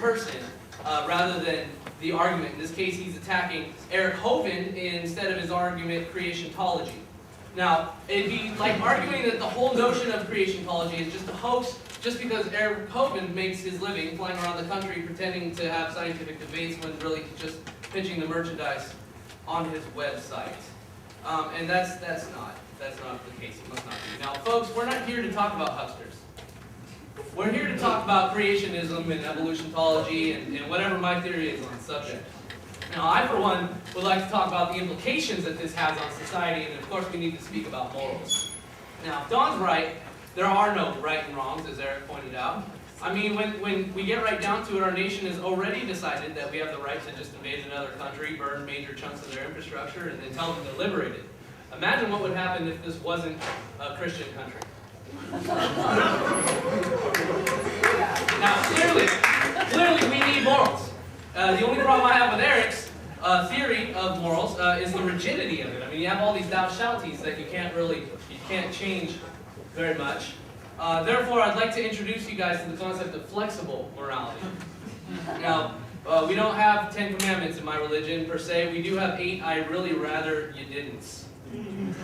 person rather than the argument. In this case, he's attacking Eric Hovind instead of his argument, creationtology. Now, it'd be like arguing that the whole notion of creationtology is just a hoax just because Eric Hovind makes his living flying around the country pretending to have scientific debates when really he's just pitching the merchandise on his website. And that's not the case. It must not be. Now, folks, we're not here to talk about hucksters. We're here to talk about creationism and evolutionology and whatever my theory is on the subject. Now, I, for one, would like to talk about the implications that this has on society, and of course, we need to speak about morals. Now, if Don's right, there are no right and wrongs, as Eric pointed out. I mean, when we get right down to it, our nation has already decided that we have the right to just invade another country, burn major chunks of their infrastructure, and then tell them they're liberated. Imagine what would happen if this wasn't a Christian country. Now, clearly we need morals. The only problem I have with Eric's theory of morals is the rigidity of it. I mean, you have all these thou shalties that you can't change very much. Therefore, I'd like to introduce you guys to the concept of flexible morality. Now, we don't have 10 commandments in my religion per se. We do have 8 I really rather you didn't.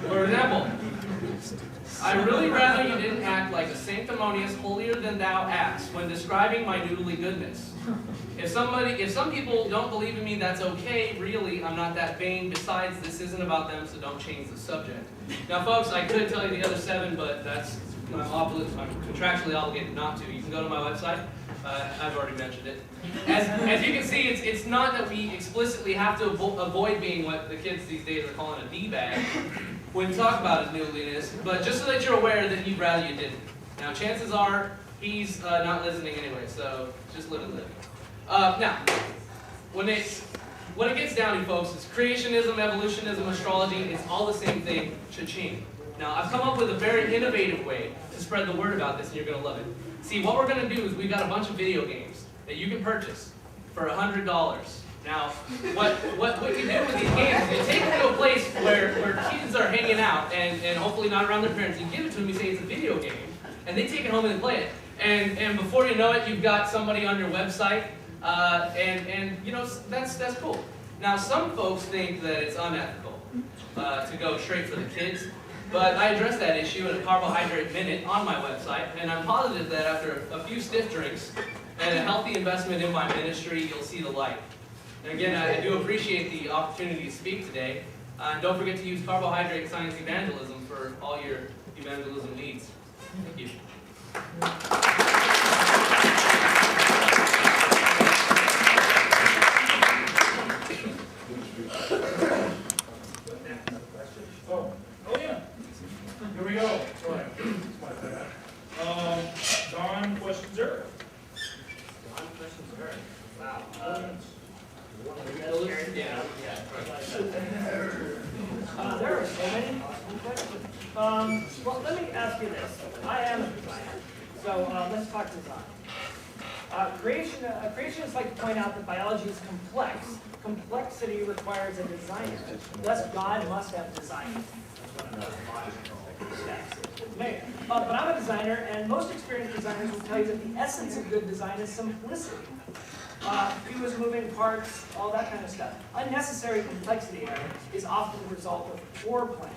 For example, I really rather you didn't act like a sanctimonious, holier-than-thou acts when describing my noodly goodness. If some people don't believe in me, that's okay. Really, I'm not that vain. Besides, this isn't about them, so don't change the subject. Now, folks, I could tell you the other 7, but I'm contractually obligated not to. You can go to my website. I've already mentioned it. As you can see, it's not that we explicitly have to avoid being what the kids these days are calling a D-bag when we talk about his noodliness, but just so that you're aware that he'd rather you didn't. Now, chances are he's not listening anyway, so just live and live. Now, when it gets down to, folks, it's creationism, evolutionism, astrology, it's all the same thing, cha-ching. Now, I've come up with a very innovative way to spread the word about this, and you're going to love it. See, what we're going to do is we've got a bunch of video games that you can purchase for $100. Now, what you do with these games is you take them to a place where kids are hanging out, and hopefully not around their parents. You give it to them, you say it's a video game, and they take it home and play it. And before you know it, you've got somebody on your website, and you know, that's cool. Now, some folks think that it's unethical to go straight for the kids. But I addressed that issue in a carbohydrate minute on my website, and I'm positive that after a few stiff drinks and a healthy investment in my ministry, you'll see the light. And again, I do appreciate the opportunity to speak today. And don't forget to use Creation Science Evangelism for all your evangelism needs. Thank you. Here we go. Don, questions are? Wow. There are so many questions. Well, let me ask you this. I am a designer, so let's talk design. Creationists like to point out that biology is complex. Complexity requires a designer. Thus, God must have designed it. But I'm a designer, and most experienced designers will tell you that the essence of good design is simplicity. Fewest moving parts, all that kind of stuff. Unnecessary complexity is often the result of poor planning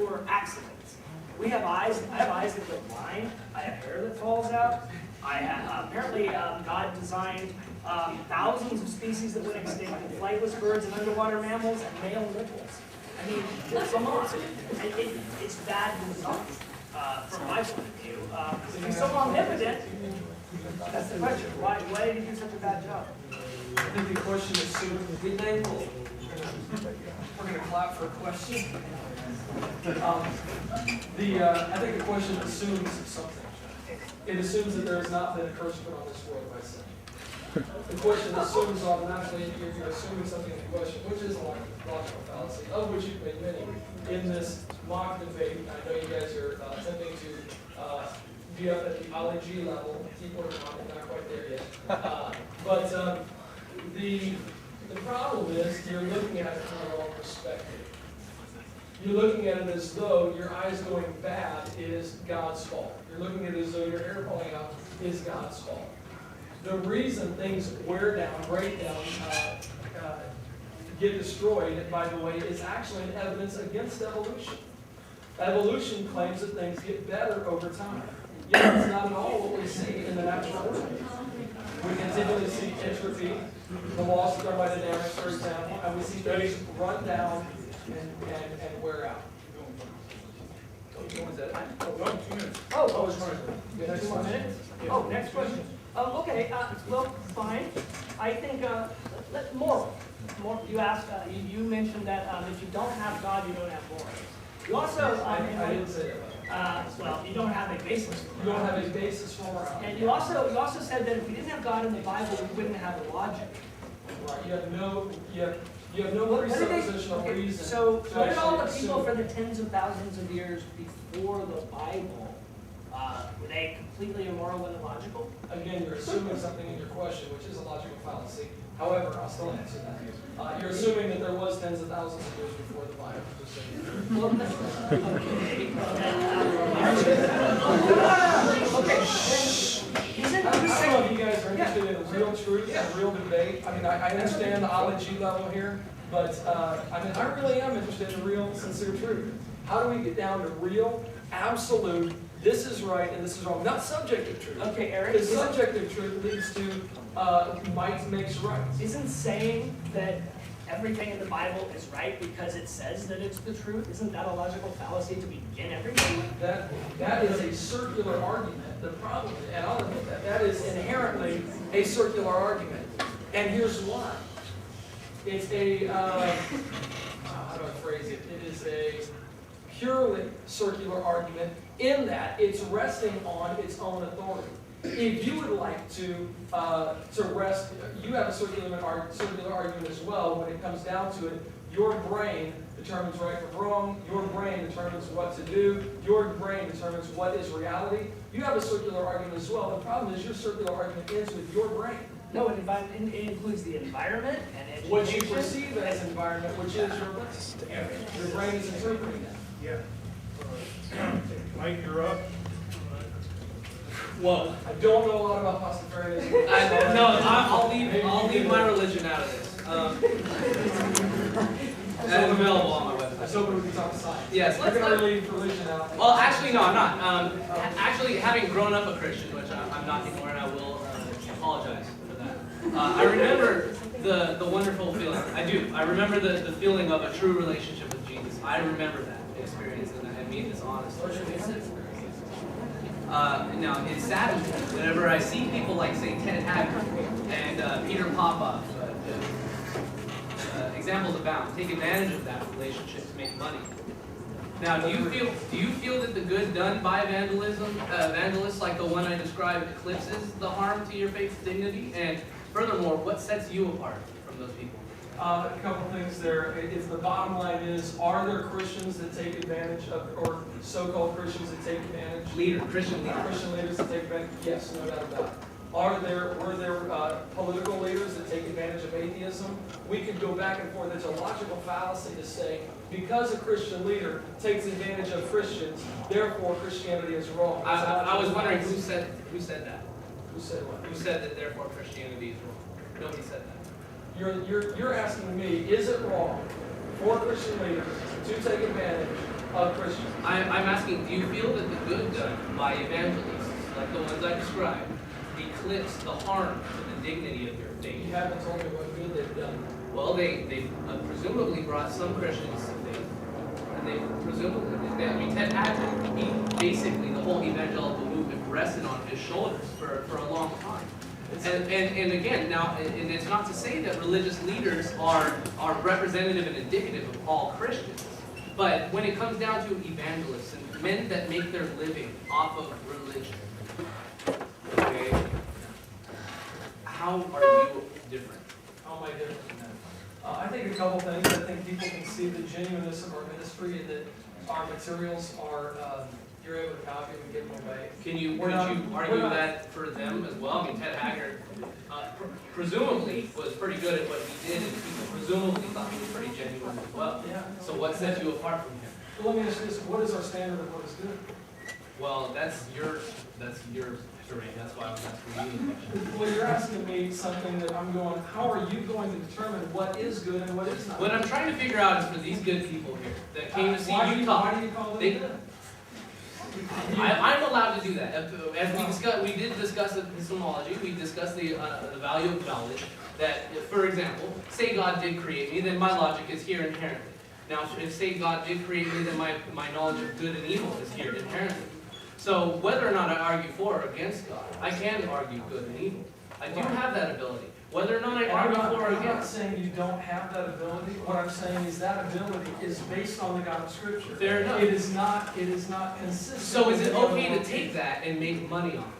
or accidents. We have eyes. I have eyes that go blind. I have hair that falls out. Apparently, God designed thousands of species that went extinct, and flightless birds and underwater mammals and male nipples. I mean, come on. It's bad design from my point of view. If he's so omnipotent, that's the question. Why did he do such a bad job? I think the question assumes, be thankful. We're going to clap for a question. I think the question assumes something. It assumes that there has not been a curse put on this world by sin. The question assumes automatically you're assuming something in the question, which is a logical fallacy, of which you've made many in this mock debate. I know you guys are attempting to be up at the ology level, keep working on it, not quite there yet. But the problem is you're looking at it from the wrong perspective. You're looking at it as though your eyes going bad is God's fault. You're looking at it as though your hair falling out is God's fault. The reason things wear down, break down, get destroyed, by the way, is actually an evidence against evolution. Evolution claims that things get better over time. Yet that's not at all what we see in the natural world. We continually see entropy, the loss of thermodynamics, for example, and we see things run down and wear out. Oh, 2 minutes. Oh, sorry. 2 more minutes? Oh, next question. Okay, well, fine. I think, moral. You asked, you mentioned that if you don't have God, you don't have morals. You also, I didn't say that. well, you don't have a basis for You don't have a basis for morality. And you also said that if we didn't have God in the Bible, we wouldn't have a logic. Right. You have no What did they- presupposition of okay, reason. So, to what did all the actually people assume. for the tens of thousands of years before the Bible, were they completely immoral and illogical? Again, you're assuming something in your question, which is a logical fallacy. However, I'll still answer that. You're assuming that there was tens of thousands of years before the Bible. Well, okay. Isn't I don't know this if you guys are interested in real truth and real debate. I mean, I understand the ology level here, but I really am interested in real, sincere truth. How do we get down to real, absolute, this is right and this is wrong? Not subjective truth. Okay, Eric, Because subjective truth leads to might makes right. isn't saying that everything in the Bible is right because it says that it's the truth? Isn't that a logical fallacy to begin everything with? That is a circular argument. The problem, and I'll admit that is inherently a circular argument. And here's why. It's a, how do I phrase it? It is a purely circular argument in that it's resting on its own authority. If you would like to rest, you have a circular argument as well. When it comes down to it, your brain determines right from wrong. Your brain determines what to do. Your brain determines what is reality. You have a circular argument as well. The problem is your circular argument ends with your brain. No, it includes the environment and education. What you perceive as environment, which is your brain. Your brain is interpreting that. Yeah. Mike, you're up. Whoa. I don't know a lot about Pastafarianism. I'll leave my religion out of this. That's available on my I website. was hoping we could talk science. Yes, We're going to leave religion out. Well, actually, no, I'm not. Actually, having grown up a Christian, which I'm not anymore, and I will apologize for that. I remember the wonderful feeling. I do. I remember the feeling of a true relationship with Jesus. I remember that experience, and I mean this honestly. Now, it's sad whenever I see people like, say, Kent Hovind and Peter Popoff, examples abound, take advantage of that relationship to make money. Now, do you feel that the good done by evangelists like the one I described eclipses the harm to your faith's dignity? And furthermore, what sets you apart from those people? A couple things there. If the bottom line is, are there Christians that take advantage of, or so-called Christians that take advantage? Christian leaders. Christian leaders that take advantage? Yes, no doubt about it. Were there political leaders that take advantage of atheism? We could go back and forth. It's a logical fallacy to say, because a Christian leader takes advantage of Christians, therefore Christianity is wrong. I was wondering who said that? Who said what? Who said that therefore Christianity is wrong? Nobody said that. You're asking me, is it wrong for Christian leaders to take advantage of Christians? I'm asking, do you feel that the good done by evangelists, like the ones I described, eclipse the harm to the dignity of your faith? You haven't told me what good they've done. Well, they presumably brought some Christians to faith. And they presumably, I mean, Ted Hackett, he basically, the whole evangelical movement rested on his shoulders for a long time. And again, now, and it's not to say that religious leaders are representative and indicative of all Christians, but when it comes down to evangelists and men that make their living off of religion, okay, how are you different? How am I different from them? I think a couple things. I think people can see the genuineness of our ministry and that our materials are, you're able to copy them and give them away. Could you argue that for them as well? I mean, Ted Haggard presumably was pretty good at what he did, and people presumably thought he was pretty genuine as well. Yeah. So what sets you apart from him? Well, let me ask you this. What is our standard of what is good? Well, that's your terrain, that's why I was asking you the question. Well, you're asking me something that I'm going, how are you going to determine what is good and what is not? What I'm trying to figure out is for these good people here that came to see Why you talk. do you call them They- good? I'm allowed to do that. As we did discuss epistemology, we discussed the value of knowledge. That, for example, say God did create me, then my logic is here inherently. Now, if say God did create me, then my knowledge of good and evil is here inherently. So whether or not I argue for or against God, I can argue good and evil. I do have that ability. Whether or not I And argue for or I'm not against. saying you don't have that ability. What I'm saying is that ability is based on the God of Scripture. Fair enough. It is not consistent. So is it with the okay other to take that and make money on